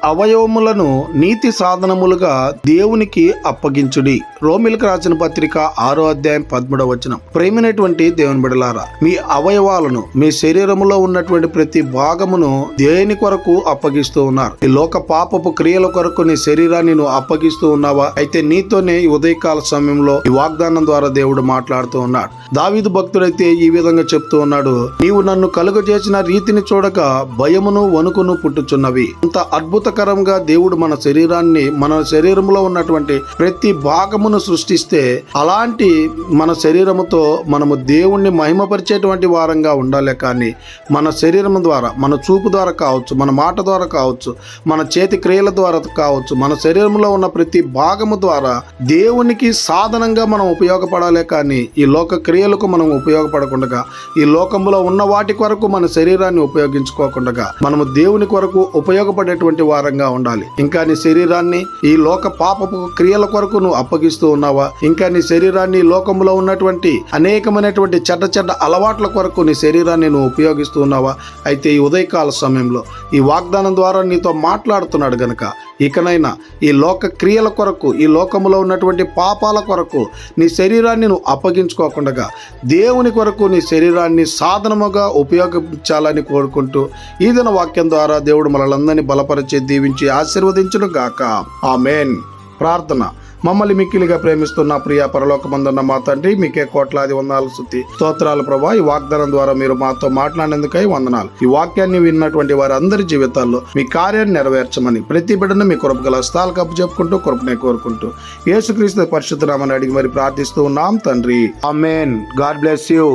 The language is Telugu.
అవయవములను నీతి సాధనములుగా దేవునికి అప్పగించుడి. రోమిలకు రాసిన పత్రిక 6వ అధ్యాయం 13వ వచనం. ప్రేమైనటువంటి దేవుని బిడ్డలారా, మీ అవయవాలను, మీ శరీరములో ఉన్నటువంటి ప్రతి భాగమును దేని కొరకు అప్పగిస్తూ ఉన్నారు? ఈ లోక పాపపు క్రియల కొరకు నీ శరీరాన్ని నువ్వు అప్పగిస్తూ ఉన్నావా? అయితే నీతోనే ఈ ఉదయకాల సమయంలో ఈ వాగ్దానం ద్వారా దేవుడు మాట్లాడుతూ ఉన్నాడు. దావీదు భక్తుడైతే ఈ విధంగా చెప్తూ ఉన్నాడు, నీవు నన్ను కలుగజేసిన రీతిని చూడక భయమును వణుకును పుట్టుచున్నవి. అంత అద్భుతకరంగా దేవుడు మన శరీరాన్ని, మన శరీరంలో ఉన్నటువంటి ప్రతి భాగమును సృష్టిస్తే, అలాంటి మన శరీరముతో మనము దేవుణ్ణి మహిమపరిచేటువంటి వారంగా ఉండాలి. కానీ మన శరీరం ద్వారా, మన చూపు ద్వారా కావచ్చు, మన మాట ద్వారా కావచ్చు, మన చేతి క్రియల ద్వారా కావచ్చు, మన శరీరంలో ఉన్న ప్రతి భాగము ద్వారా దేవునికి సాధనంగా మనం ఉపయోగపడాలి. కానీ ఈ లోక క్రియలకు మనం ఉపయోగపడకుండా, ఈ లోకంలో ఉన్న వాటి కొరకు మన శరీరాన్ని ఉపయోగించుకోకుండా మనము దేవుని కొరకు ఉపయోగపడేటువంటి వారంగా ఉండాలి. ఇంకా నీ శరీరాన్ని ఈ లోక పాపపు క్రియల కొరకు నువ్వు అప్పగిస్తూ ఉన్నావా? ఇంకా నీ శరీరాన్ని ఈ లోకంలో ఉన్నటువంటి అనేకమైనటువంటి చెడ్డ అలవాట్ల కొరకు నీ శరీరాన్ని నువ్వు ఉపయోగిస్తూ ఉన్నావా? అయితే ఈ ఉదయకాల సమయంలో ఈ వాగ్దానం ద్వారా నీతో మాట్లాడుతున్నాడు గనుక, ఇకనైనా ఈ లోక క్రియల కొరకు, ఈ లోకంలో ఉన్నటువంటి పాపాల కొరకు నీ శరీరాన్ని నువ్వు అప్పగించుకోకుండా దేవుని కొరకు నీ శరీరాన్ని సాధనముగా ఉపయోగించాలని కోరుకుంటూ ఈ దిన వాక్యం ద్వారా దేవుడు మనలందరినీ బలపరిచి దీవించి ఆశీర్వదించును గాక. ఆమేన్. ప్రార్థన. మమ్మల్ని మిక్కిలిగా ప్రేమిస్తున్న ప్రియ పరలోకమందున్న మా తండ్రి, మీకే కోట్లాది వందనాలు, స్తుతి స్తోత్రాలు ప్రభా. ఈ వాగ్దానం ద్వారా మీరు మాతో మాట్లాడినందుకై వందనాలు. ఈ వాక్యాన్ని విన్నటువంటి వారి అందరి జీవితాల్లో మీ కార్యాన్ని నెరవేర్చమని ప్రతి బిడ్డను మీ కృప గల హస్తాలకు అప్పచెప్పుకుంటూ కృపనే కోరుకుంటూ యేసుక్రీస్తు పరిశుద్ధ నామమున అడిగి మరి ప్రార్థిస్తూ ఉన్నాం తండ్రి. ఆమేన్. God bless you.